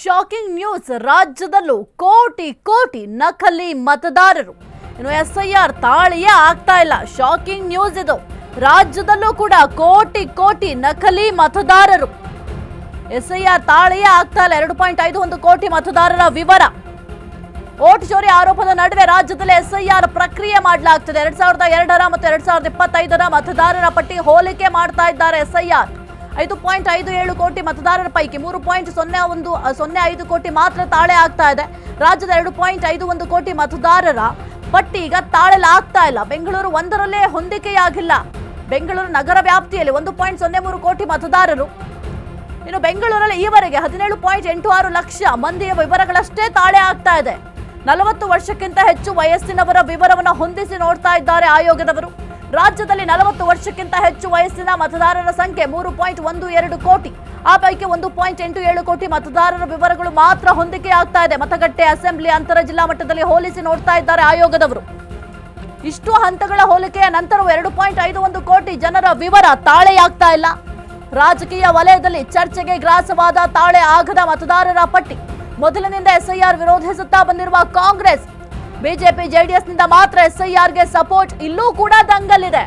Shocking news. ರಾಜ್ಯದಲ್ಲೂ ಕೋಟಿ ಕೋಟಿ ನಕಲಿ ಮತದಾರರು. ಇನ್ನು ಎಸ್ಐಆರ್ ತಾಳಿಯೇ ಆಗ್ತಾ ಇಲ್ಲ. ಶಾಕಿಂಗ್ ನ್ಯೂಸ್ ಇದು. ರಾಜ್ಯದಲ್ಲೂ ಕೂಡ ಕೋಟಿ ಕೋಟಿ ನಕಲಿ ಮತದಾರರು. ಎಸ್ಐಆರ್ ತಾಳಿಯೇ ಆಗ್ತಾ ಇಲ್ಲ. 2.51 ಕೋಟಿ ಮತದಾರರ ವಿವರ. ವೋಟ್ ಚೋರಿ ಆರೋಪದ ನಡುವೆ ರಾಜ್ಯದಲ್ಲಿ ಎಸ್ಐಆರ್ ಪ್ರಕ್ರಿಯೆ ಮಾಡಲಾಗ್ತಿದೆ. 2002 ಮತ್ತು 2025 ಮತದಾರರ ಪಟ್ಟಿ ಹೋಲಿಕೆ ಮಾಡ್ತಾ ಇದ್ದಾರೆ ಎಸ್ಐಆರ್. 5.57 ಕೋಟಿ ಮತದಾರರ ಪೈಕಿ 3.05 ಕೋಟಿ ಮಾತ್ರ ತಾಳೆ ಆಗ್ತಾ ಇದೆ. ರಾಜ್ಯದ 2.51 ಕೋಟಿ ಮತದಾರರ ಪಟ್ಟಿ ಈಗ ತಾಳೆಲಾಗ್ತಾ ಇಲ್ಲ. ಬೆಂಗಳೂರು ಒಂದರಲ್ಲೇ ಹೊಂದಿಕೆಯಾಗಿಲ್ಲ. ಬೆಂಗಳೂರು ನಗರ ವ್ಯಾಪ್ತಿಯಲ್ಲಿ 1.03 ಕೋಟಿ ಮತದಾರರು. ಇನ್ನು ಬೆಂಗಳೂರಲ್ಲಿ ಈವರೆಗೆ 17.86 ಲಕ್ಷ ಮಂದಿಯ ವಿವರಗಳಷ್ಟೇ ತಾಳೆ ಆಗ್ತಾ ಇದೆ. 40 ವರ್ಷಕ್ಕಿಂತ ಹೆಚ್ಚು ವಯಸ್ಸಿನವರ ವಿವರವನ್ನು ಹೊಂದಿಸಿ ನೋಡ್ತಾ ಇದ್ದಾರೆ ಆಯೋಗದವರು. ರಾಜ್ಯದಲ್ಲಿ 40 ವರ್ಷಕ್ಕಿಂತ ಹೆಚ್ಚು ವಯಸ್ಸಿನ ಮತದಾರರ ಸಂಖ್ಯೆ 3.12 ಕೋಟಿ. ಆ ಪೈಕಿ 1.87 ಕೋಟಿ ಮತದಾರರ ವಿವರಗಳು ಮಾತ್ರ ಹೊಂದಿಕೆಯಾಗ್ತಾ ಇದೆ. ಮತಗಟ್ಟೆ, ಅಸೆಂಬ್ಲಿ, ಅಂತರ ಜಿಲ್ಲಾ ಮಟ್ಟದಲ್ಲಿ ಹೋಲಿಸಿ ನೋಡ್ತಾ ಇದ್ದಾರೆ ಆಯೋಗದವರು. ಇಷ್ಟು ಹಂತಗಳ ಹೋಲಿಕೆಯ ನಂತರವೂ 2.51 ಕೋಟಿ ಜನರ ವಿವರ ತಾಳೆಯಾಗ್ತಾ ಇಲ್ಲ. ರಾಜಕೀಯ ವಲಯದಲ್ಲಿ ಚರ್ಚೆಗೆ ಗ್ರಾಸವಾದ ತಾಳೆ ಆಗದ ಮತದಾರರ ಪಟ್ಟಿ. ಮೊದಲಿನಿಂದ ಎಸ್ಐಆರ್ ವಿರೋಧಿಸುತ್ತಾ ಬಂದಿರುವ ಕಾಂಗ್ರೆಸ್, ಬಿಜೆಪಿ, ಜೆಡಿಎಸ್ನಿಂದ ಮಾತ್ರ ಎಸ್ಐಆರ್ಗೆ ಸಪೋರ್ಟ್. ಇಲ್ಲೂ ಕೂಡ ದಂಗಲಿದೆ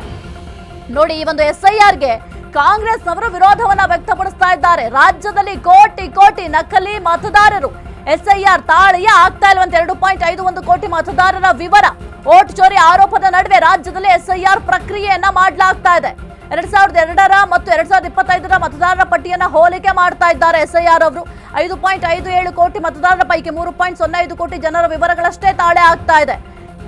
ನೋಡಿ. ಈ ಒಂದು ಎಸ್ಐಆರ್ಗೆ ಕಾಂಗ್ರೆಸ್ನವರು ವಿರೋಧವನ್ನ ವ್ಯಕ್ತಪಡಿಸ್ತಾ ಇದ್ದಾರೆ. ರಾಜ್ಯದಲ್ಲಿ ಕೋಟಿ ಕೋಟಿ ನಕಲಿ ಮತದಾರರು. ಎಸ್ಐಆರ್ ತಾಳಿಯೇ ಆಗ್ತಾ ಇಲ್ವಂತೆ. 2.51 ಕೋಟಿ ಮತದಾರರ ವಿವರ. ವೋಟ್ ಚೋರಿ ಆರೋಪದ ನಡುವೆ ರಾಜ್ಯದಲ್ಲಿ ಎಸ್ಐಆರ್ ಪ್ರಕ್ರಿಯೆಯನ್ನ ಮಾಡಲಾಗ್ತಾ ಇದೆ. 2002 ಮತ್ತು 2025 ಮತದಾರರ ಪಟ್ಟಿಯನ್ನ ಹೋಲಿಕೆ ಮಾಡ್ತಾ ಇದ್ದಾರೆ ಎಸ್ಐಆರ್ ಅವರು. 5.57 ಕೋಟಿ ಮತದಾರರ ಪೈಕಿ 3.05 ಕೋಟಿ ಜನರ ವಿವರಗಳಷ್ಟೇ ತಾಳೆ ಆಗ್ತಾ ಇದೆ.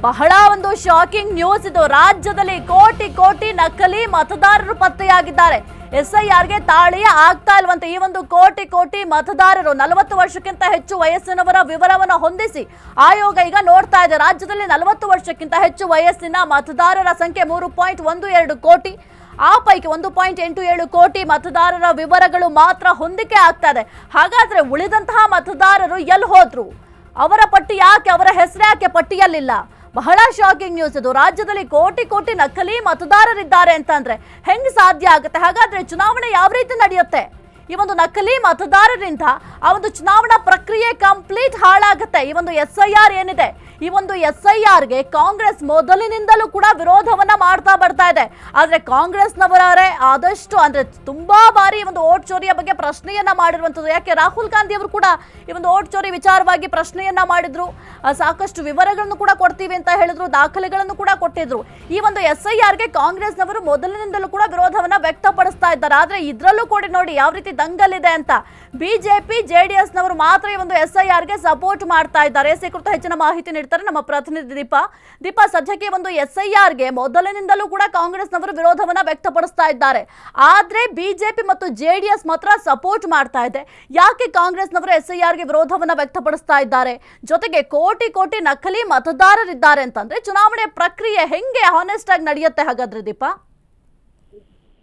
ಬಹಳ ಒಂದು ಶಾಕಿಂಗ್ ನ್ಯೂಸ್ ಇದು. ರಾಜ್ಯದಲ್ಲಿ ಕೋಟಿ ಕೋಟಿ ನಕಲಿ ಮತದಾರರು ಪತ್ತೆಯಾಗಿದ್ದಾರೆ. ಎಸ್ಐಆರ್ಗೆ ತಾಳಿಯೇ ಆಗ್ತಾ ಇಲ್ವಂತೆ. ಈ ಒಂದು ಕೋಟಿ ಕೋಟಿ ಮತದಾರರು 40 ವರ್ಷಕ್ಕಿಂತ ಹೆಚ್ಚು ವಯಸ್ಸಿನವರ ವಿವರವನ್ನು ಹೊಂದಿಸಿ ಆಯೋಗ ಈಗ ನೋಡ್ತಾ ಇದೆ. ರಾಜ್ಯದಲ್ಲಿ 40 ವರ್ಷಕ್ಕಿಂತ ಹೆಚ್ಚು ವಯಸ್ಸಿನ ಮತದಾರರ ಸಂಖ್ಯೆ 3.12 ಕೋಟಿ. ಆ ಪೈಕಿ 1.87 ಕೋಟಿ ಮತದಾರರ ವಿವರಗಳು ಮಾತ್ರ ಹೊಂದಿಕೆ ಆಗ್ತಾ ಇದೆ. ಹಾಗಾದ್ರೆ ಉಳಿದಂತಹ ಮತದಾರರು ಎಲ್ಲಿ ಹೋದ್ರು? ಅವರ ಪಟ್ಟಿ ಯಾಕೆ, ಅವರ ಹೆಸರು ಯಾಕೆ ಪಟ್ಟಿಯಲ್ಲಿಲ್ಲ? ಬಹಳ ಶಾಕಿಂಗ್ ನ್ಯೂಸ್ ಇದು. ರಾಜ್ಯದಲ್ಲಿ ಕೋಟಿ ಕೋಟಿ ನಕಲಿ ಮತದಾರರಿದ್ದಾರೆ ಅಂತಂದ್ರೆ ಹೆಂಗ್ ಸಾಧ್ಯ ಆಗುತ್ತೆ? ಹಾಗಾದ್ರೆ ಚುನಾವಣೆ ಯಾವ ರೀತಿ ನಡೆಯುತ್ತೆ? ಈ ಒಂದು ನಕಲಿ ಮತದಾರರಿಂದ ಆ ಒಂದು ಚುನಾವಣಾ ಪ್ರಕ್ರಿಯೆ ಕಂಪ್ಲೀಟ್ ಹಾಳಾಗುತ್ತೆ. ಈ ಒಂದು ಎಸ್ಐಆರ್ ಏನಿದೆ, ಈ ಒಂದು ಎಸ್ಐಆರ್ಗೆ ಕಾಂಗ್ರೆಸ್ ಮೊದಲಿನಿಂದಲೂ ಕೂಡ ವಿರೋಧವನ್ನ ಮಾಡ್ತಾ ಬರ್ತಾ ಇದೆ. ಆದ್ರೆ ಕಾಂಗ್ರೆಸ್ನವರೇ ಆದಷ್ಟು ಅಂದ್ರೆ ತುಂಬಾ ಬಾರಿ ಈ ಒಂದು ವೋಟ್ ಚೋರಿಯ ಬಗ್ಗೆ ಪ್ರಶ್ನೆಯನ್ನ ಮಾಡಿರುವಂತದ್ದು. ಯಾಕೆ ರಾಹುಲ್ ಗಾಂಧಿ ಅವರು ಕೂಡ ಈ ಒಂದು ವೋಟ್ ಚೋರಿ ವಿಚಾರವಾಗಿ ಪ್ರಶ್ನೆಯನ್ನ ಮಾಡಿದ್ರು. ಸಾಕಷ್ಟು ವಿವರಗಳನ್ನು ಕೂಡ ಕೊಡ್ತೀವಿ ಅಂತ ಹೇಳಿದ್ರು, ದಾಖಲೆಗಳನ್ನು ಕೂಡ ಕೊಟ್ಟಿದ್ರು. ಈ ಒಂದು ಎಸ್ಐಆರ್ಗೆ ಕಾಂಗ್ರೆಸ್ನವರು ಮೊದಲಿನಿಂದಲೂ ಕೂಡ ವಿರೋಧವನ್ನ ವ್ಯಕ್ತಪಡಿಸ್ತಾ ಇದ್ದಾರೆ. ಆದ್ರೆ ಇದ್ರಲ್ಲೂ ಕೂಡ ನೋಡಿ ಯಾವ ರೀತಿ ದಂಗಲಿದೆ ಅಂತ. ಬಿಜೆಪಿ, ಜೆಡಿಎಸ್ನವರು ಮಾತ್ರ ಈ ಒಂದು ಎಸ್ಐಆರ್ಗೆ ಸಪೋರ್ಟ್ ಮಾಡ್ತಾ ಇದ್ದಾರೆ. ಈ ಕುರಿತು ಹೆಚ್ಚಿನ ಮಾಹಿತಿ ನೀಡ್ತಾರೆ ನಮ್ಮ ಪ್ರತಿನಿಧಿ ದೀಪಾ. ಸದ್ಯಕ್ಕೆ ಒಂದು ಎಸ್ಐಆರ್ಗೆ ಮೊದಲಿನಿಂದಲೂ ಕೂಡ ಕಾಂಗ್ರೆಸ್ನವರು ವಿರೋಧವನ್ನ ವ್ಯಕ್ತಪಡಿಸ್ತಾ ಇದ್ದಾರೆ. ಆದ್ರೆ ಬಿಜೆಪಿ ಮತ್ತು ಜೆಡಿಎಸ್ ಮಾತ್ರ ಸಪೋರ್ಟ್ ಮಾಡ್ತಾ ಇದೆ. ಯಾಕೆ ಕಾಂಗ್ರೆಸ್ನವರು ಎಸ್ಐಆರ್ಗೆ ವಿರೋಧವನ್ನ ವ್ಯಕ್ತಪಡಿಸ್ತಾ ಇದ್ದಾರೆ? ಜೊತೆಗೆ ಕೋಟಿ ಕೋಟಿ ನಕಲಿ ಮತದಾರರಿದ್ದಾರೆ ಅಂತಂದ್ರೆ ಚುನಾವಣೆ ಪ್ರಕ್ರಿಯೆ ಹೆಂಗೆ ಹಾನೆಸ್ಟ್ ಆಗಿ ನಡೆಯುತ್ತೆ ಹಾಗಾದ್ರೆ ದೀಪಾ?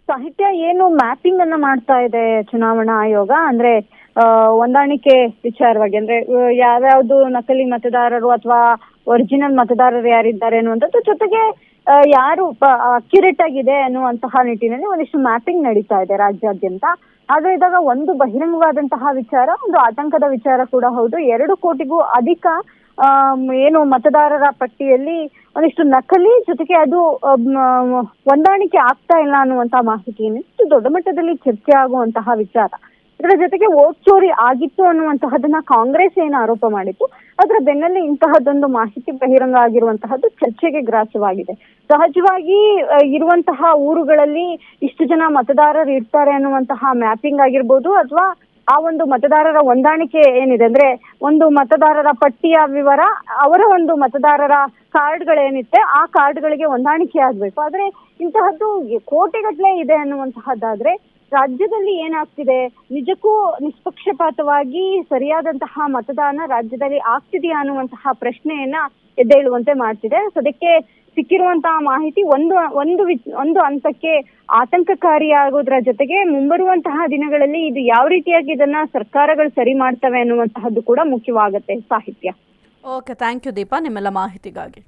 ಸಾಹಿತ್ಯ ಏನು ಮ್ಯಾಪಿಂಗ್ ಅನ್ನ ಮಾಡ್ತಾ ಇದೆ ಚುನಾವಣಾ ಆಯೋಗ ಅಂದ್ರೆ ಹೊಂದಾಣಿಕೆ ವಿಚಾರವಾಗಿ, ಅಂದ್ರೆ ಯಾವ್ಯಾವ್ದು ನಕಲಿ ಮತದಾರರು ಅಥವಾ ಒರಿಜಿನಲ್ ಮತದಾರರು ಯಾರಿದ್ದಾರೆ ಅನ್ನುವಂಥದ್ದು, ಜೊತೆಗೆ ಯಾರು ಅಕ್ಯುರೇಟ್ ಆಗಿದೆ ಅನ್ನುವಂತಹ ನಿಟ್ಟಿನಲ್ಲಿ ಒಂದಿಷ್ಟು ಮ್ಯಾಪಿಂಗ್ ನಡೀತಾ ಇದೆ ರಾಜ್ಯಾದ್ಯಂತ. ಆದ್ರೆ ಇದಾಗ ಒಂದು ಬಹಿರಂಗವಾದಂತಹ ವಿಚಾರ, ಒಂದು ಆತಂಕದ ವಿಚಾರ ಕೂಡ ಹೌದು. 2 ಕೋಟಿಗೂ ಅಧಿಕ ಏನು ಮತದಾರರ ಪಟ್ಟಿಯಲ್ಲಿ ಒಂದಿಷ್ಟು ನಕಲಿ, ಜೊತೆಗೆ ಅದು ಹೊಂದಾಣಿಕೆ ಆಗ್ತಾ ಇಲ್ಲ ಅನ್ನುವಂತಹ ಮಾಹಿತಿ ಇಷ್ಟು ದೊಡ್ಡ ಮಟ್ಟದಲ್ಲಿ ಚರ್ಚೆ ಆಗುವಂತಹ ವಿಚಾರ. ಇದರ ಜೊತೆಗೆ ವೋಟ್ ಚೋರಿ ಆಗಿತ್ತು ಅನ್ನುವಂತಹದನ್ನ ಕಾಂಗ್ರೆಸ್ ಏನು ಆರೋಪ ಮಾಡಿತ್ತು, ಅದರ ಬೆನ್ನಲ್ಲೇ ಇಂತಹದ್ದೊಂದು ಮಾಹಿತಿ ಬಹಿರಂಗ ಆಗಿರುವಂತಹದ್ದು ಚರ್ಚೆಗೆ ಗ್ರಾಸವಾಗಿದೆ. ಸಹಜವಾಗಿ ಇರುವಂತಹ ಊರುಗಳಲ್ಲಿ ಇಷ್ಟು ಜನ ಮತದಾರರು ಇರ್ತಾರೆ ಅನ್ನುವಂತಹ ಮ್ಯಾಪಿಂಗ್ ಆಗಿರ್ಬೋದು, ಅಥವಾ ಆ ಒಂದು ಮತದಾರರ ಹೊಂದಾಣಿಕೆ ಏನಿದೆ ಅಂದ್ರೆ ಒಂದು ಮತದಾರರ ಪಟ್ಟಿಯ ವಿವರ, ಅವರ ಒಂದು ಮತದಾರರ ಕಾರ್ಡ್ಗಳೇನಿತ್ತೆ ಆ ಕಾರ್ಡ್ಗಳಿಗೆ ಹೊಂದಾಣಿಕೆ ಆಗ್ಬೇಕು. ಆದ್ರೆ ಇಂತಹದ್ದು ಕೋಟಿಗಟ್ಟಲೆ ಇದೆ ಅನ್ನುವಂತಹದ್ದಾದ್ರೆ ರಾಜ್ಯದಲ್ಲಿ ಏನಾಗ್ತಿದೆ, ನಿಜಕ್ಕೂ ನಿಷ್ಪಕ್ಷಪಾತವಾಗಿ ಸರಿಯಾದಂತಹ ಮತದಾನ ರಾಜ್ಯದಲ್ಲಿ ಆಗ್ತಿದೆಯಾ ಅನ್ನುವಂತಹ ಪ್ರಶ್ನೆಯನ್ನ ಎದ್ದೇಳುವಂತೆ ಮಾಡ್ತಿದೆ. ಸದ್ಯಕ್ಕೆ ಸಿಕ್ಕಿರುವಂತಹ ಮಾಹಿತಿ ಒಂದು ಹಂತಕ್ಕೆ ಆತಂಕಕಾರಿಯಾಗೋದ್ರ ಜೊತೆಗೆ ಮುಂಬರುವಂತಹ ದಿನಗಳಲ್ಲಿ ಇದು ಯಾವ ರೀತಿಯಾಗಿ ಇದನ್ನ ಸರ್ಕಾರಗಳು ಸರಿ ಮಾಡ್ತವೆ ಅನ್ನುವಂತಹದ್ದು ಕೂಡ ಮುಖ್ಯವಾಗುತ್ತೆ. ಸಾಹಿತ್ಯ. ಓಕೆ, ಥ್ಯಾಂಕ್ ಯು ದೀಪಾ ನಿಮ್ಮೆಲ್ಲ ಮಾಹಿತಿಗಾಗಿ.